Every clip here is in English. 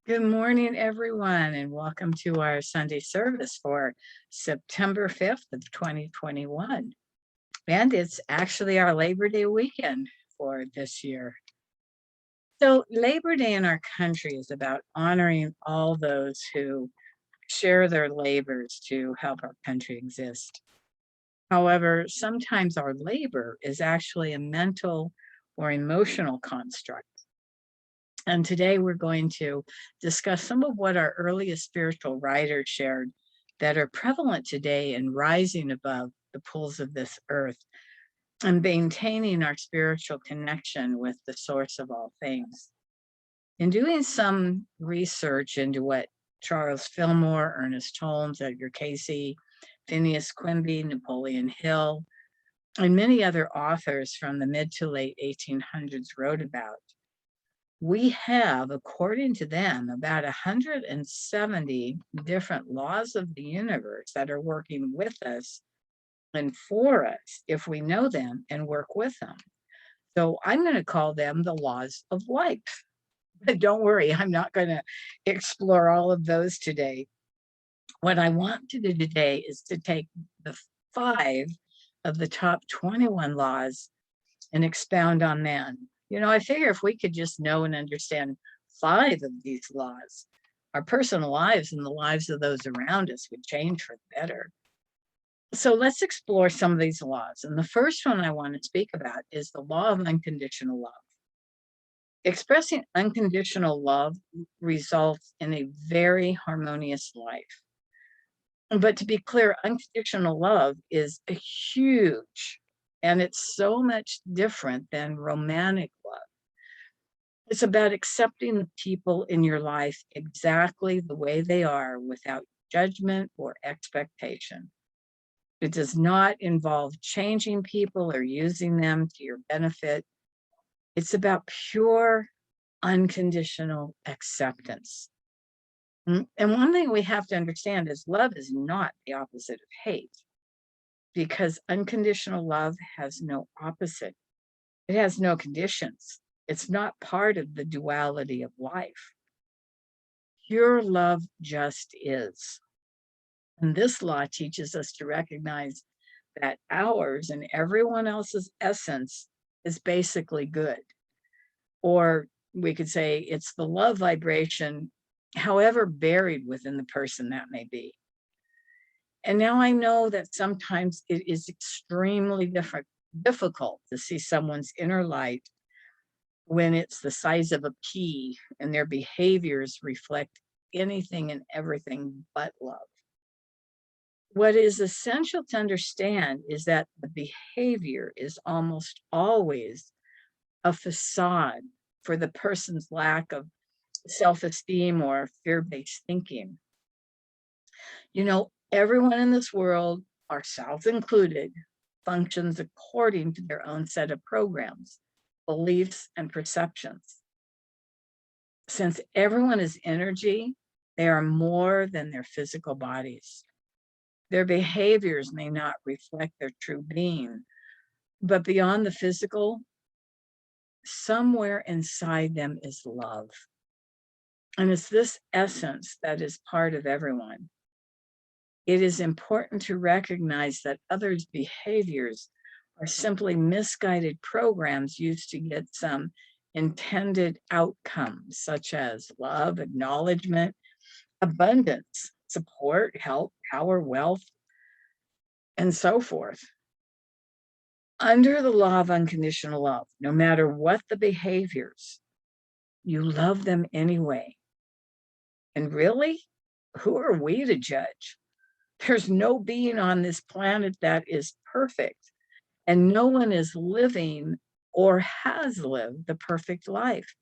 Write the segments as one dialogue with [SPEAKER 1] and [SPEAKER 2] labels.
[SPEAKER 1] Good morning, everyone, and welcome to our Sunday service for September 5th of 2021. And it's actually our Labor Day weekend for this year. So Labor Day in our country is about honoring all those who share their labors to help our country exist. However, sometimes our labor is actually a mental or emotional construct. And today we're going to discuss some of what our earliest spiritual writers shared that are prevalent today in rising above the pulls of this earth and maintaining our spiritual connection with the source of all things. In doing some research into what Charles Fillmore, Ernest Holmes, Edgar Cayce, Phineas Quimby, Napoleon Hill, and many other authors from the mid to late 1800s wrote about, we have, according to them, about 170 different laws of the universe that are working with us and for us if we know them and work with them. So I'm going to call them the laws of life. But don't worry, I'm not going to explore all of those today. What I want to do today is to take the 5 of the top 21 laws and expound on them. I figure if we could just know and understand 5 of these laws, our personal lives and the lives of those around us would change for the better. So let's explore some of these laws. And the first one I want to speak about is the law of unconditional love. Expressing unconditional love results in a very harmonious life. But to be clear, unconditional love is a huge, and it's so much different than romantic love. It's about accepting the people in your life exactly the way they are without judgment or expectation. It does not involve changing people or using them to your benefit. It's about pure, unconditional acceptance. And one thing we have to understand is love is not the opposite of hate, because unconditional love has no opposite. It has no conditions. It's not part of the duality of life. Pure love just is. And this law teaches us to recognize that ours and everyone else's essence is basically good. Or we could say it's the love vibration, however buried within the person that may be. And now I know that sometimes it is extremely difficult to see someone's inner light when it's the size of a pea and their behaviors reflect anything and everything but love. What is essential to understand is that the behavior is almost always a facade for the person's lack of self-esteem or fear-based thinking. Everyone in this world, ourselves included, functions according to their own set of programs, beliefs, and perceptions. Since everyone is energy, they are more than their physical bodies. Their behaviors may not reflect their true being, but beyond the physical, somewhere inside them is love. And it's this essence that is part of everyone. It is important to recognize that others' behaviors are simply misguided programs used to get some intended outcomes, such as love, acknowledgement, abundance, support, help, power, wealth, and so forth. Under the law of unconditional love, no matter what the behaviors, you love them anyway. And really, who are we to judge? There's no being on this planet that is perfect, and no one is living or has lived the perfect life.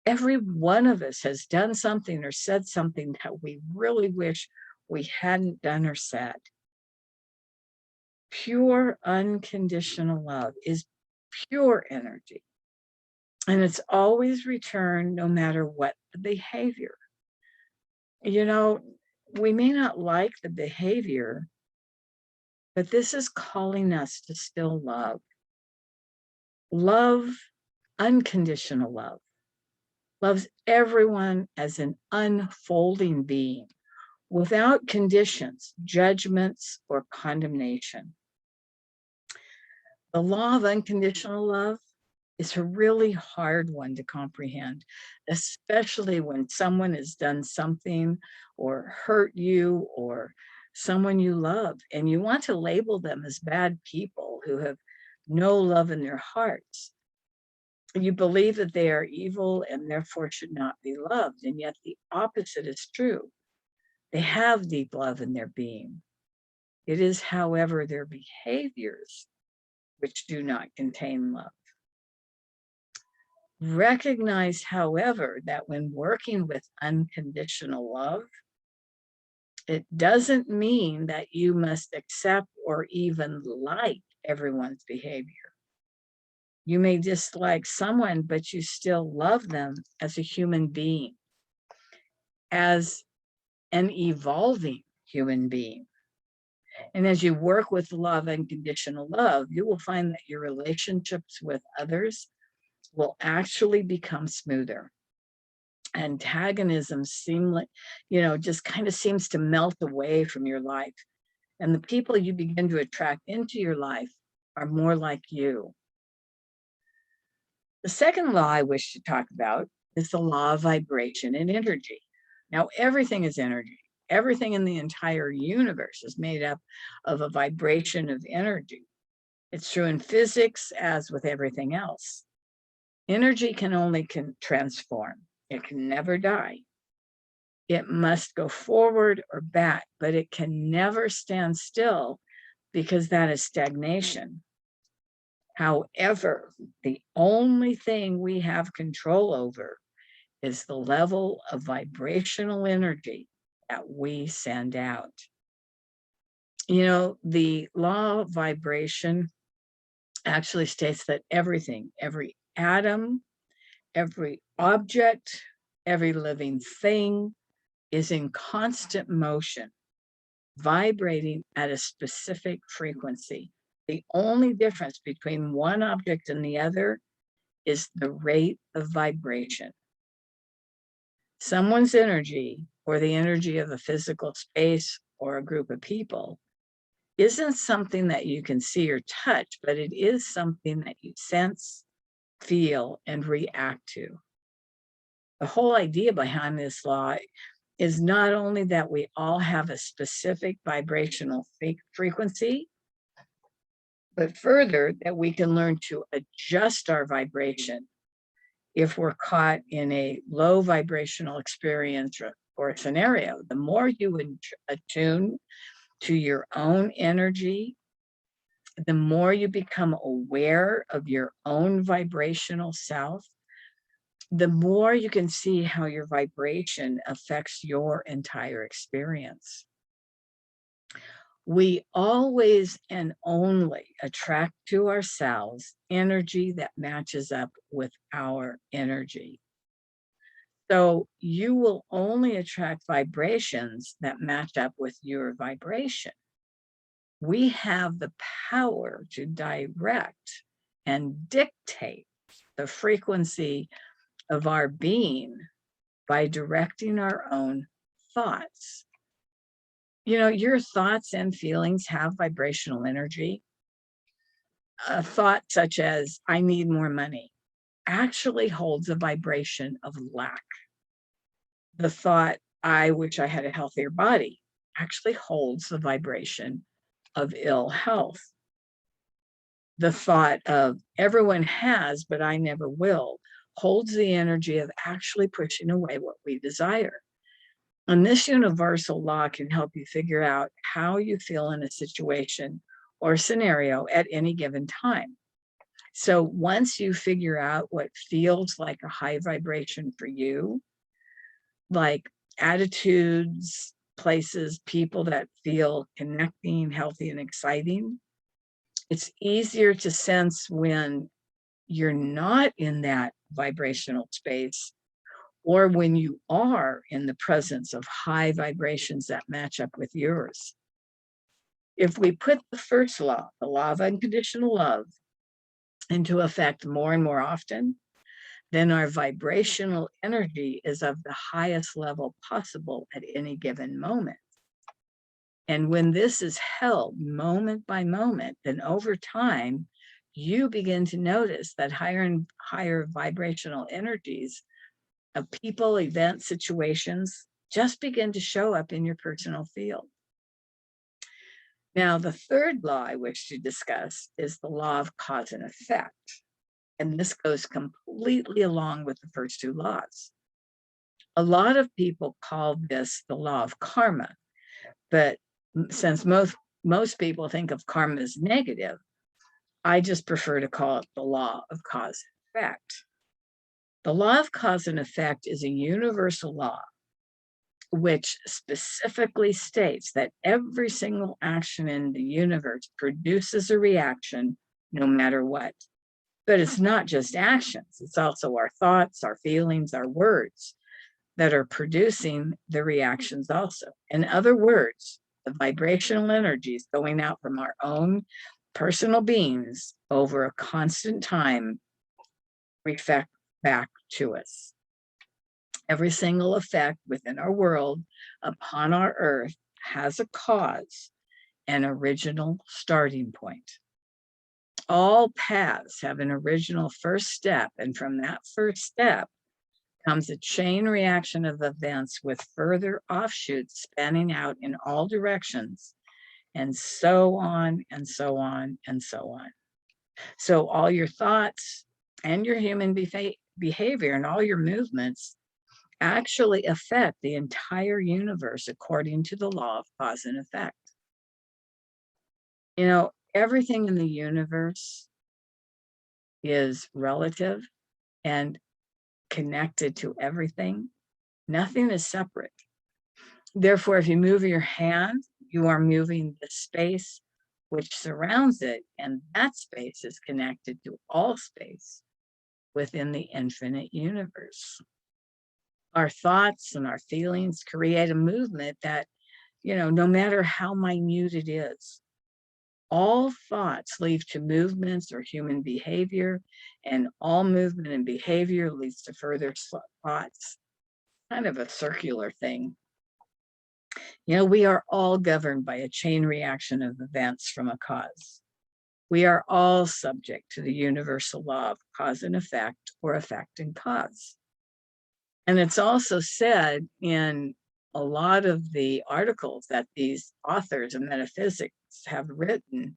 [SPEAKER 1] Every one of us has done something or said something that we really wish we hadn't done or said. Pure unconditional love is pure energy, and it's always returned no matter what the behavior. You know, we may not like the behavior, but this is calling us to still love. Love, unconditional love. loves everyone as an unfolding being without conditions, judgments, or condemnation. The law of unconditional love is a really hard one to comprehend, especially when someone has done something or hurt you or someone you love, and you want to label them as bad people who have no love in their hearts. You believe that they are evil and therefore should not be loved, and yet the opposite is true. They have deep love in their being. It is, however, their behaviors which do not contain love. Recognize, however, that when working with unconditional love, it doesn't mean that you must accept or even like everyone's behavior. You may dislike someone, but you still love them as a human being, as an evolving human being. And as you work with the law of unconditional love, you will find that your relationships with others will actually become smoother. Antagonism just kind of seems to melt away from your life. And the people you begin to attract into your life are more like you. The second law I wish to talk about is the law of vibration and energy. Now, everything is energy. Everything in the entire universe is made up of a vibration of energy. It's true in physics as with everything else. Energy can transform. It can never die. It must go forward or back, but it can never stand still because that is stagnation. However, the only thing we have control over is the level of vibrational energy that we send out. You know, the law of vibration actually states that everything, every atom, every object, every living thing is in constant motion, vibrating at a specific frequency. The only difference between one object and the other is the rate of vibration. Someone's energy, or the energy of a physical space or a group of people, isn't something that you can see or touch, but it is something that you sense, feel, and react to. The whole idea behind this law is not only that we all have a specific vibrational frequency, but further that we can learn to adjust our vibration if we're caught in a low vibrational experience or scenario. The more you attune to your own energy, the more you become aware of your own vibrational self, the more you can see how your vibration affects your entire experience. We always and only attract to ourselves energy that matches up with our energy. So you will only attract vibrations that match up with your vibration. We have the power to direct and dictate the frequency of our being by directing our own thoughts. You know, your thoughts and feelings have vibrational energy. A thought such as, I need more money, actually holds a vibration of lack. The thought, I wish I had a healthier body, actually holds the vibration of ill health. The thought of, everyone has, but I never will, holds the energy of actually pushing away what we desire. And this universal law can help you figure out how you feel in a situation or scenario at any given time. So once you figure out what feels like a high vibration for you, like attitudes, places, people that feel connecting, healthy, and exciting, it's easier to sense when you're not in that vibrational space, or when you are in the presence of high vibrations that match up with yours. If we put the first law, the law of unconditional love, into effect more and more often, then our vibrational energy is of the highest level possible at any given moment. And when this is held moment by moment, then over time, you begin to notice that higher and higher vibrational energies of people, events, situations just begin to show up in your personal field. Now, the third law I wish to discuss is the law of cause and effect. And this goes completely along with the first two laws. A lot of people call this the law of karma, but since most people think of karma as negative, I just prefer to call it the law of cause and effect. The law of cause and effect is a universal law which specifically states that every single action in the universe produces a reaction no matter what. But it's not just actions, it's also our thoughts, our feelings, our words that are producing the reactions also. In other words, the vibrational energies going out from our own personal beings over a constant time reflect back to us. Every single effect within our world upon our earth has a cause, an original starting point. All paths have an original first step, and from that first step comes a chain reaction of events with further offshoots spanning out in all directions, and so on and so on and so on. So all your thoughts and your human behavior and all your movements actually affect the entire universe according to the law of cause and effect. You know, everything in the universe is relative and connected to everything. Nothing is separate. Therefore, if you move your hand, you are moving the space which surrounds it, and that space is connected to all space within the infinite universe. Our thoughts and our feelings create a movement that, you know, no matter how minute it is, all thoughts lead to movements or human behavior, and all movement and behavior leads to further thoughts. Kind of a circular thing. You know, we are all governed by a chain reaction of events from a cause. We are all subject to the universal law of cause and effect, or effect and cause. And it's also said in a lot of the articles that these authors of metaphysics have written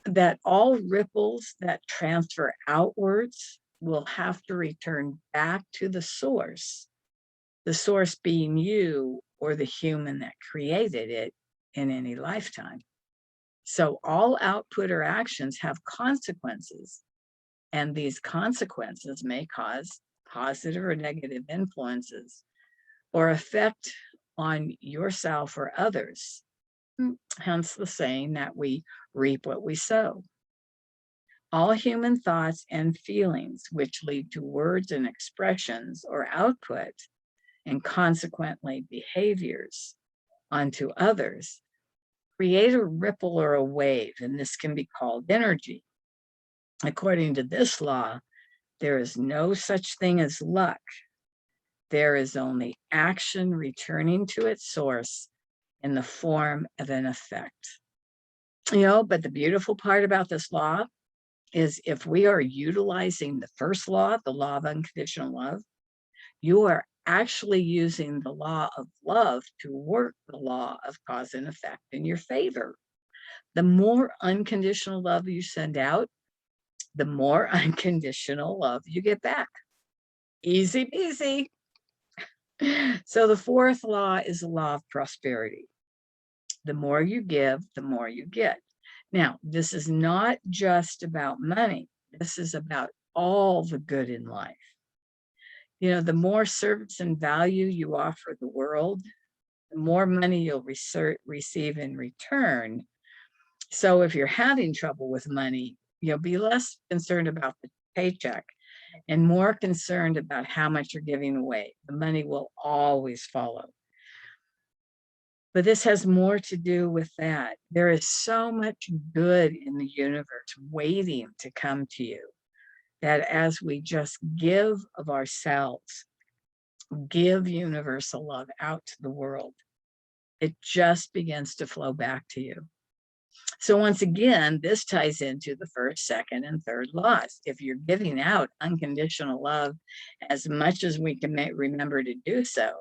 [SPEAKER 1] that all ripples that transfer outwards will have to return back to the source being you or the human that created it in any lifetime. So all output or actions have consequences, and these consequences may cause positive or negative influences or effect on yourself or others. Hence the saying that we reap what we sow. All human thoughts and feelings, which lead to words and expressions or output, and consequently behaviors onto others, create a ripple or a wave, and this can be called energy. According to this law, there is no such thing as luck. There is only action returning to its source in the form of an effect. You know, but the beautiful part about this law is if we are utilizing the first law, the law of unconditional love, you are actually using the law of love to work the law of cause and effect in your favor. The more unconditional love you send out, the more unconditional love you get back. Easy peasy. So the fourth law is the law of prosperity. The more you give, the more you get. Now, this is not just about money. This is about all the good in life. You know, the more service and value you offer the world, the more money you'll receive in return. So if you're having trouble with money, you'll be less concerned about the paycheck and more concerned about how much you're giving away. The money will always follow. But this has more to do with that. There is so much good in the universe waiting to come to you. that as we just give of ourselves, give universal love out to the world, it just begins to flow back to you. So once again, this ties into the first, second, and third laws. If you're giving out unconditional love as much as we can remember to do so,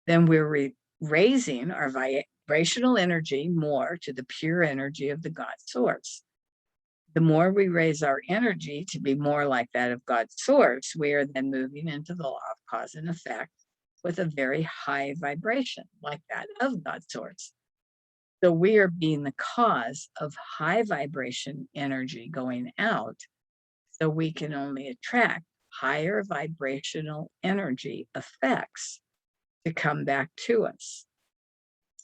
[SPEAKER 1] then we're raising our vibrational energy more to the pure energy of the God source. The more we raise our energy to be more like that of God's source, we are then moving into the law of cause and effect with a very high vibration like that of God's source. So we are being the cause of high vibration energy going out, so we can only attract higher vibrational energy effects to come back to us.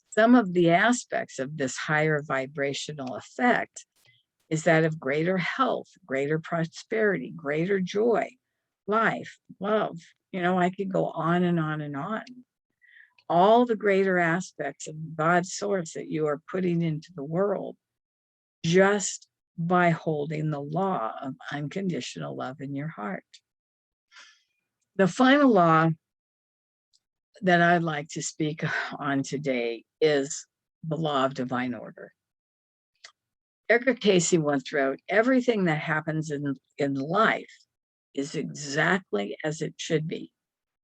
[SPEAKER 1] Some of the aspects of this higher vibrational effect is that of greater health, greater prosperity, greater joy, life, love. I could go on and on and on. All the greater aspects of God's source that you are putting into the world just by holding the law of unconditional love in your heart. The final law that I'd like to speak on today is the law of divine order. Edgar Cayce once wrote, "Everything that happens in life is exactly as it should be.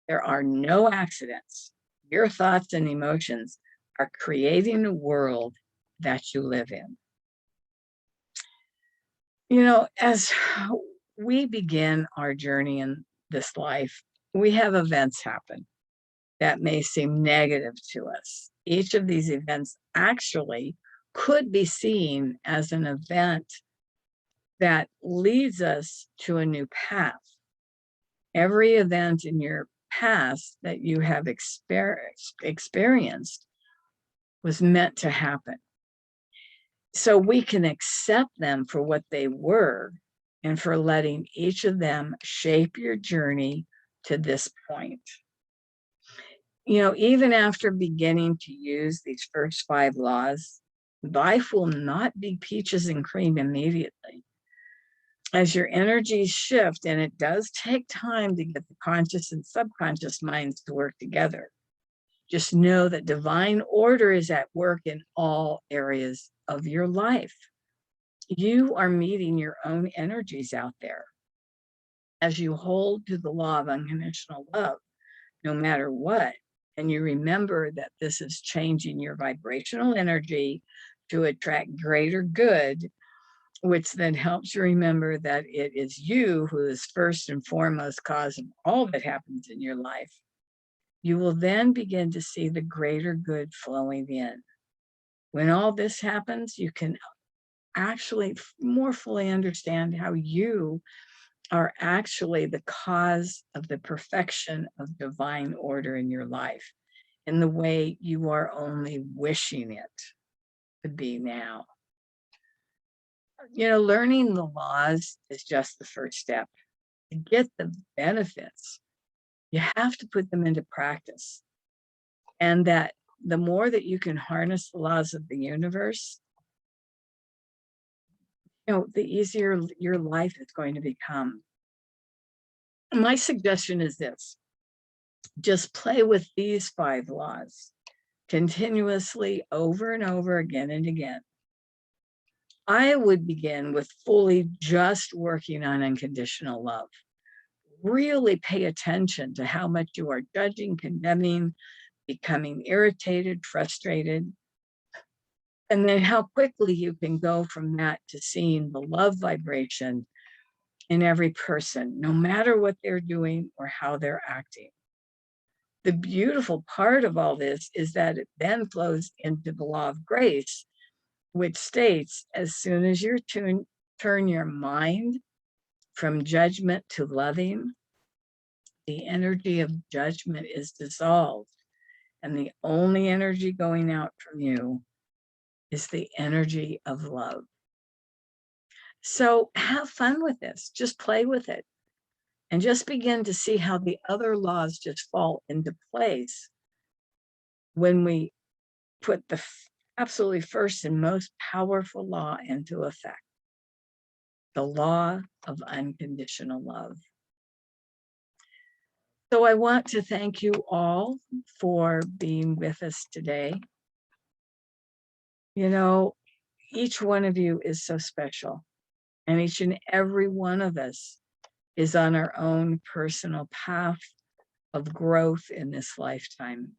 [SPEAKER 1] There are no accidents. Your thoughts and emotions are creating a world that you live in." As we begin our journey in this life, we have events happen that may seem negative to us. Each of these events actually could be seen as an event that leads us to a new path. Every event in your past that you have experienced was meant to happen. So we can accept them for what they were and for letting each of them shape your journey to this point. Even after beginning to use these first 5 laws, life will not be peaches and cream immediately. As your energies shift, and it does take time to get the conscious and subconscious minds to work together, just know that divine order is at work in all areas of your life. You are meeting your own energies out there. As you hold to the law of unconditional love, no matter what, and you remember that this is changing your vibrational energy to attract greater good, which then helps you remember that it is you who is first and foremost cause of all that happens in your life. You will then begin to see the greater good flowing in. When all this happens, you can actually more fully understand how you are actually the cause of the perfection of divine order in your life, in the way you are only wishing it to be now. Learning the laws is just the first step. To get the benefits, you have to put them into practice. And that the more that you can harness the laws of the universe, the easier your life is going to become. My suggestion is this: just play with these 5 laws continuously over and over again and again. I would begin with fully just working on unconditional love. Really pay attention to how much you are judging, condemning, becoming irritated, frustrated, and then how quickly you can go from that to seeing the love vibration in every person, no matter what they're doing or how they're acting. The beautiful part of all this is that it then flows into the law of grace, which states as soon as you turn your mind from judgment to loving, the energy of judgment is dissolved, and the only energy going out from you is the energy of love. So have fun with this. Just play with it and just begin to see how the other laws just fall into place when we put the absolutely first and most powerful law into effect. the law of unconditional love. So I want to thank you all for being with us today. You know, each one of you is so special, and each and every one of us is on our own personal path of growth in this lifetime.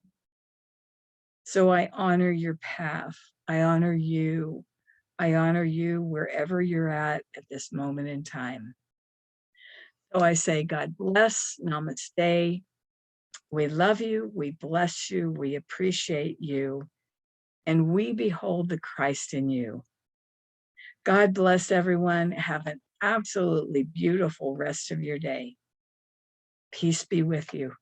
[SPEAKER 1] So I honor your path. I honor you. I honor you wherever you're at this moment in time. So I say, God bless, namaste. We love you, we bless you, we appreciate you, and we behold the Christ in you. God bless everyone. Have an absolutely beautiful rest of your day. Peace be with you.